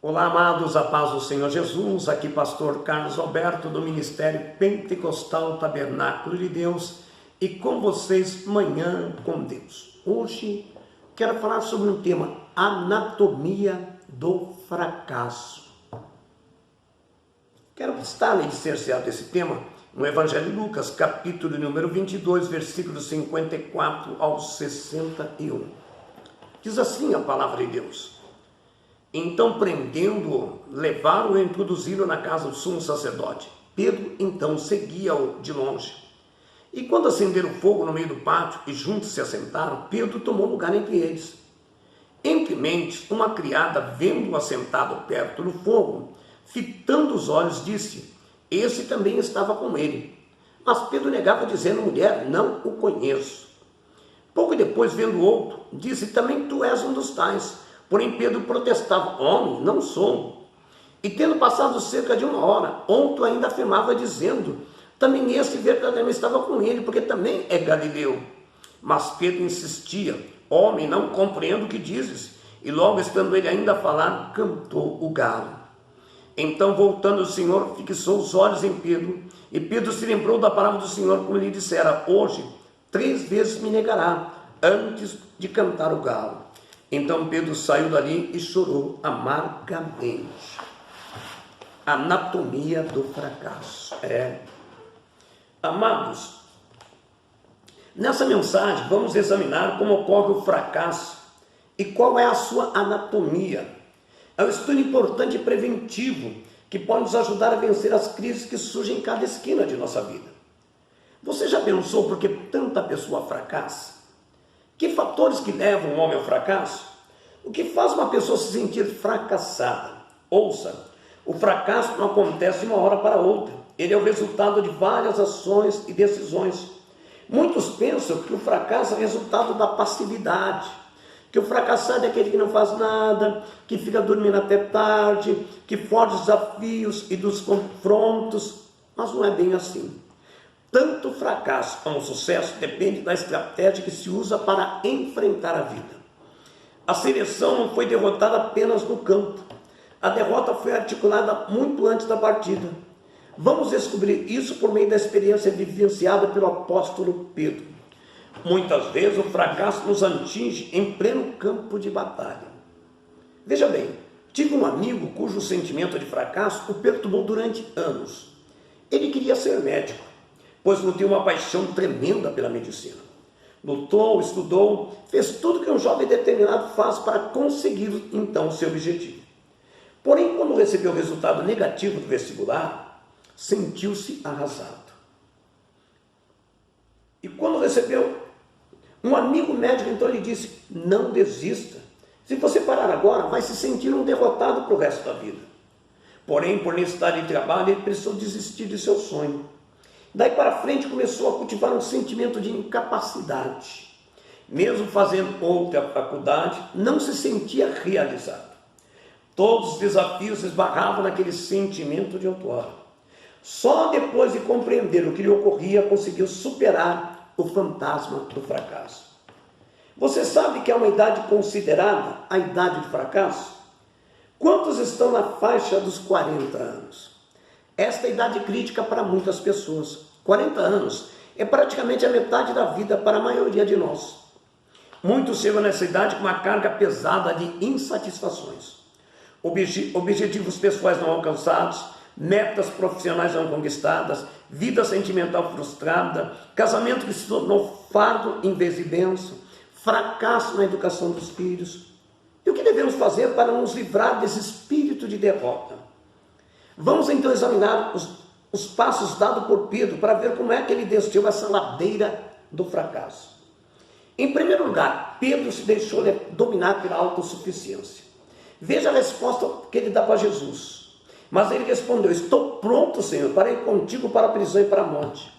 Olá, amados, a paz do Senhor Jesus, aqui pastor Carlos Alberto do Ministério Pentecostal Tabernáculo de Deus e com vocês Manhã com Deus. Hoje quero falar sobre um tema, anatomia do fracasso. Quero estar alicerciado desse tema no Evangelho de Lucas, capítulo número 22, versículos 54 ao 61. Diz assim a palavra de Deus: Então, prendendo-o, levaram-o e introduziram na casa do sumo sacerdote. Pedro, então, seguia-o de longe. E quando acenderam fogo no meio do pátio e juntos se assentaram, Pedro tomou lugar entre eles. Entre mentes, uma criada, vendo-o assentado perto do fogo, fitando os olhos, disse: Esse também estava com ele. Mas Pedro negava, dizendo: Mulher, não o conheço. Pouco depois, vendo outro, disse: Também tu és um dos tais. Porém Pedro protestava: Homem, não sou. E tendo passado cerca de 1 hora, outro ainda afirmava, dizendo: Também este verdadeiramente estava com ele, porque também é galileu. Mas Pedro insistia: Homem, não compreendo o que dizes. E logo estando ele ainda a falar, cantou o galo. Então, voltando o Senhor, fixou os olhos em Pedro, e Pedro se lembrou da palavra do Senhor, como lhe dissera: Hoje 3 vezes me negará, antes de cantar o galo. Então Pedro saiu dali e chorou amargamente. Anatomia do fracasso. Amados, nessa mensagem vamos examinar como ocorre o fracasso e qual é a sua anatomia. É um estudo importante e preventivo que pode nos ajudar a vencer as crises que surgem em cada esquina de nossa vida. Você já pensou por que tanta pessoa fracassa? Que fatores que levam o homem ao fracasso? O que faz uma pessoa se sentir fracassada? Ouça, o fracasso não acontece de uma hora para outra. Ele é o resultado de várias ações e decisões. Muitos pensam que o fracasso é resultado da passividade, que o fracassado é aquele que não faz nada, que fica dormindo até tarde, que foge dos desafios e dos confrontos, mas não é bem assim. Tanto o fracasso como o sucesso depende da estratégia que se usa para enfrentar a vida. A seleção não foi derrotada apenas no campo. A derrota foi articulada muito antes da partida. Vamos descobrir isso por meio da experiência vivenciada pelo apóstolo Pedro. Muitas vezes o fracasso nos atinge em pleno campo de batalha. Veja bem, tive um amigo cujo sentimento de fracasso o perturbou durante anos. Ele queria ser médico, pois nutria uma paixão tremenda pela medicina. Lutou, estudou, fez tudo que um jovem determinado faz para conseguir então o seu objetivo. Porém, quando recebeu o resultado negativo do vestibular, sentiu-se arrasado. E quando recebeu, um amigo médico então lhe disse: Não desista. Se você parar agora, vai se sentir um derrotado para o resto da vida. Porém, por necessidade de trabalho, ele precisou desistir de seu sonho. Daí para frente começou a cultivar um sentimento de incapacidade. Mesmo fazendo outra faculdade, não se sentia realizado. Todos os desafios esbarravam naquele sentimento de outrora. Só depois de compreender o que lhe ocorria, conseguiu superar o fantasma do fracasso. Você sabe que é uma idade considerada a idade de fracasso? Quantos estão na faixa dos 40 anos? Esta é a idade crítica para muitas pessoas. 40 anos é praticamente a metade da vida para a maioria de nós. Muitos chegam nessa idade com uma carga pesada de insatisfações. Objetivos pessoais não alcançados, metas profissionais não conquistadas, vida sentimental frustrada, casamento que se tornou fardo em vez de bênção, fracasso na educação dos filhos. E o que devemos fazer para nos livrar desse espírito de derrota? Vamos então examinar os passos dados por Pedro para ver como é que ele desceu essa ladeira do fracasso. Em primeiro lugar, Pedro se deixou dominar pela autossuficiência. Veja a resposta que ele dá para Jesus. Mas ele respondeu: Estou pronto, Senhor, para ir contigo para a prisão e para a morte.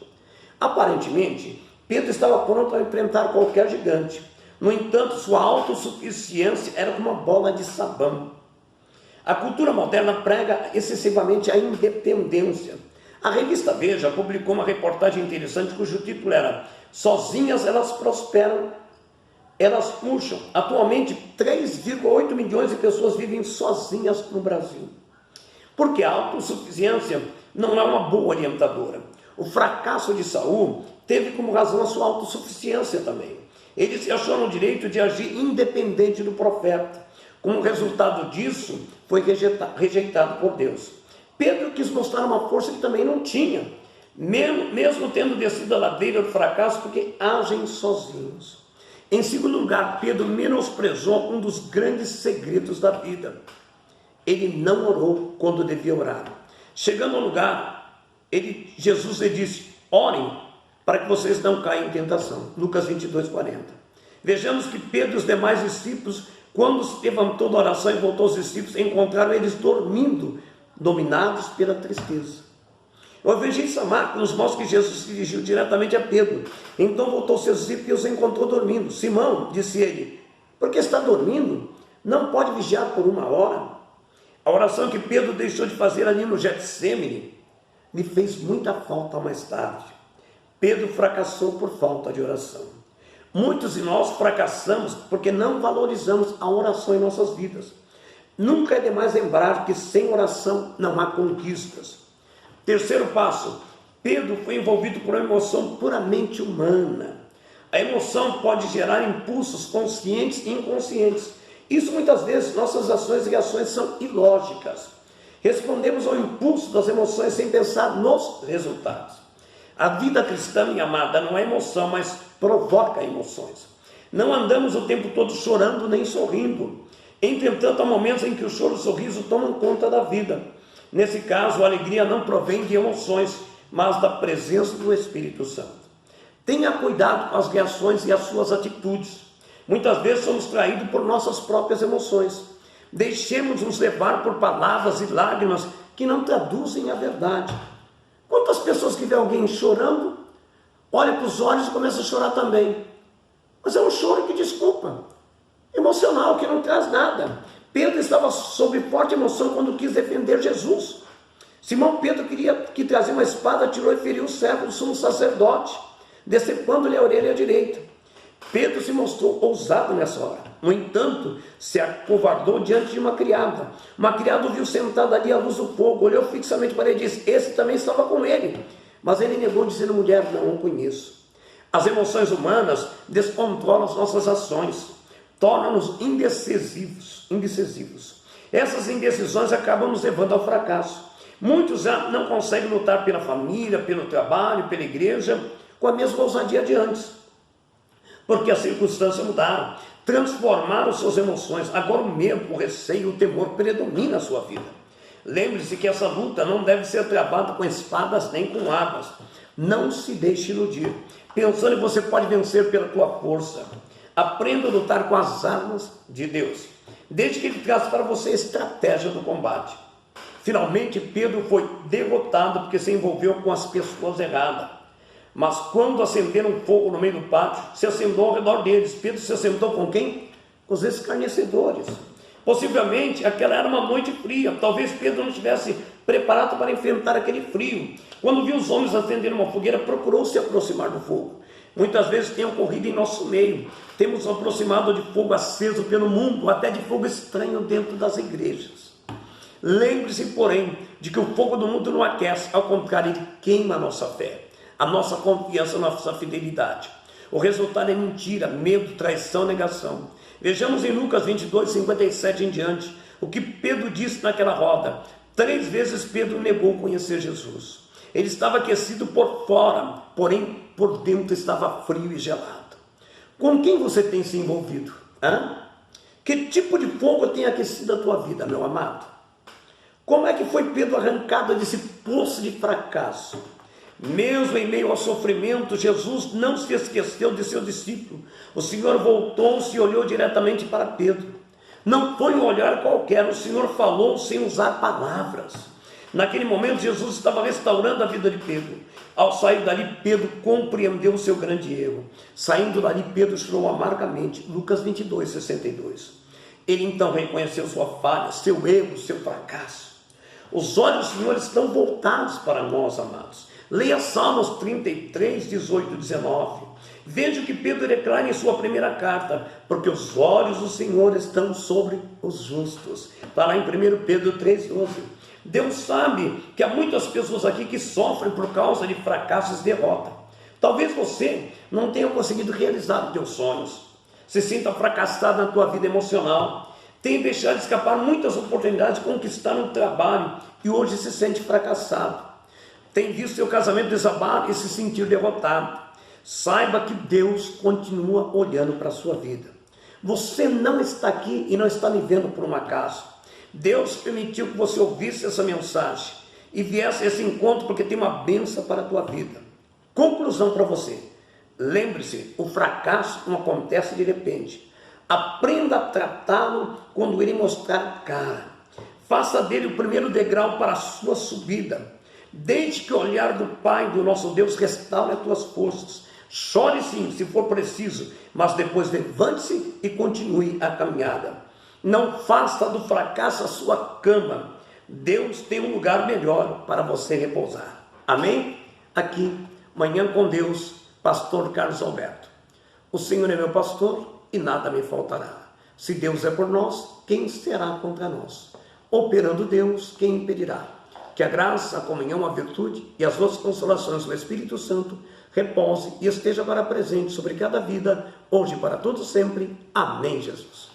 Aparentemente, Pedro estava pronto a enfrentar qualquer gigante. No entanto, sua autossuficiência era como uma bola de sabão. A cultura moderna prega excessivamente a independência. A revista Veja publicou uma reportagem interessante cujo título era: Sozinhas elas prosperam, elas puxam. Atualmente, 3,8 milhões de pessoas vivem sozinhas no Brasil. Porque a autossuficiência não é uma boa orientadora. O fracasso de Saul teve como razão a sua autossuficiência também. Ele se achou no direito de agir independente do profeta. Como resultado disso, foi rejeitado por Deus. Pedro quis mostrar uma força que também não tinha, mesmo tendo descido a ladeira do fracasso, porque agem sozinhos. Em segundo lugar, Pedro menosprezou um dos grandes segredos da vida. Ele não orou quando devia orar. Chegando ao lugar, Jesus lhe disse: orem para que vocês não caiam em tentação. Lucas 22:40. Vejamos que Pedro e os demais discípulos, quando se levantou da oração e voltou aos discípulos, encontraram eles dormindo, dominados pela tristeza. O evangelista Marcos nos mostra que Jesus se dirigiu diretamente a Pedro. Então voltou aos seus discípulos e os encontrou dormindo. Simão, disse ele, por que está dormindo? Não pode vigiar por 1 hora? A oração que Pedro deixou de fazer ali no Getsêmani lhe fez muita falta mais tarde. Pedro fracassou por falta de oração. Muitos de nós fracassamos porque não valorizamos a oração em nossas vidas. Nunca é demais lembrar que sem oração não há conquistas. Terceiro passo, Pedro foi envolvido por uma emoção puramente humana. A emoção pode gerar impulsos conscientes e inconscientes. Isso muitas vezes, nossas ações e reações são ilógicas. Respondemos ao impulso das emoções sem pensar nos resultados. A vida cristã, minha amada, não é emoção, mas provoca emoções. Não andamos o tempo todo chorando nem sorrindo. Entretanto, há momentos em que o choro e o sorriso tomam conta da vida. Nesse caso, a alegria não provém de emoções, mas da presença do Espírito Santo. Tenha cuidado com as reações e as suas atitudes. Muitas vezes somos traídos por nossas próprias emoções. Deixemos-nos levar por palavras e lágrimas que não traduzem a verdade. Quantas pessoas que vê alguém chorando, olha para os olhos e começa a chorar também. Mas é um choro que desculpa, emocional, que não traz nada. Pedro estava sob forte emoção quando quis defender Jesus. Simão Pedro queria que trazia uma espada, tirou e feriu o servo do sumo sacerdote, decepando-lhe a orelha direita. Pedro se mostrou ousado nessa hora. No entanto, se acovardou diante de uma criada. Uma criada o viu sentado ali à luz do fogo, olhou fixamente para ele e disse: esse também estava com ele. Mas ele negou, dizendo: mulher, não o conheço. As emoções humanas descontrolam as nossas ações, tornam-nos indecisivos. Essas indecisões acabam nos levando ao fracasso. Muitos já não conseguem lutar pela família, pelo trabalho, pela igreja, com a mesma ousadia de antes, porque as circunstâncias mudaram, transformaram suas emoções. Agora o medo, o receio, o temor predomina a sua vida. Lembre-se que essa luta não deve ser travada com espadas nem com armas. Não se deixe iludir, pensando que você pode vencer pela tua força. Aprenda a lutar com as armas de Deus, desde que Ele traz para você a estratégia do combate. Finalmente, Pedro foi derrotado porque se envolveu com as pessoas erradas. Mas quando acenderam fogo no meio do pátio, se assentou ao redor deles. Pedro se assentou com quem? Com os escarnecedores. Possivelmente aquela era uma noite fria. Talvez Pedro não estivesse preparado para enfrentar aquele frio. Quando viu os homens acenderem uma fogueira, procurou se aproximar do fogo. Muitas vezes tem ocorrido em nosso meio. Temos aproximado de fogo aceso pelo mundo, até de fogo estranho dentro das igrejas. Lembre-se, porém, de que o fogo do mundo não aquece, ao contrário, ele queima a nossa fé, a nossa confiança, a nossa fidelidade. O resultado é mentira, medo, traição, negação. Vejamos em Lucas 22:57 em diante, o que Pedro disse naquela roda. 3 vezes Pedro negou conhecer Jesus. Ele estava aquecido por fora, porém por dentro estava frio e gelado. Com quem você tem se envolvido? Que tipo de fogo tem aquecido a tua vida, meu amado? Como é que foi Pedro arrancado desse poço de fracasso? Mesmo em meio ao sofrimento, Jesus não se esqueceu de seu discípulo. O Senhor voltou-se e olhou diretamente para Pedro. Não foi um olhar qualquer, o Senhor falou sem usar palavras. Naquele momento, Jesus estava restaurando a vida de Pedro. Ao sair dali, Pedro compreendeu o seu grande erro. Saindo dali, Pedro chorou amargamente. Lucas 22:62. Ele então reconheceu sua falha, seu erro, seu fracasso. Os olhos do Senhor estão voltados para nós, amados. Leia Salmos 33:18-19. Veja o que Pedro declara em sua primeira carta: porque os olhos do Senhor estão sobre os justos. Está lá em 1 Pedro 3,12. Deus sabe que há muitas pessoas aqui que sofrem por causa de fracassos e derrota. Talvez você não tenha conseguido realizar os teus sonhos, se sinta fracassado na tua vida emocional, tenha deixado de escapar muitas oportunidades de conquistar um trabalho e hoje se sente fracassado. Tem visto seu casamento desabar e se sentir derrotado. Saiba que Deus continua olhando para a sua vida. Você não está aqui e não está me vendo por um acaso. Deus permitiu que você ouvisse essa mensagem e viesse a esse encontro porque tem uma bênção para a tua vida. Conclusão para você: lembre-se, o fracasso não acontece de repente. Aprenda a tratá-lo quando ele mostrar cara. Faça dele o primeiro degrau para a sua subida. Deixe que o olhar do Pai, do nosso Deus, restaure as tuas forças. Chore sim, se for preciso, mas depois levante-se e continue a caminhada. Não faça do fracasso a sua cama. Deus tem um lugar melhor para você repousar. Amém? Aqui, Manhã com Deus, pastor Carlos Alberto. O Senhor é meu pastor e nada me faltará. Se Deus é por nós, quem será contra nós? Operando Deus, quem impedirá? Que a graça, a comunhão, a virtude e as doces consolações do Espírito Santo repouse e esteja para presente sobre cada vida, hoje e para todos sempre. Amém, Jesus.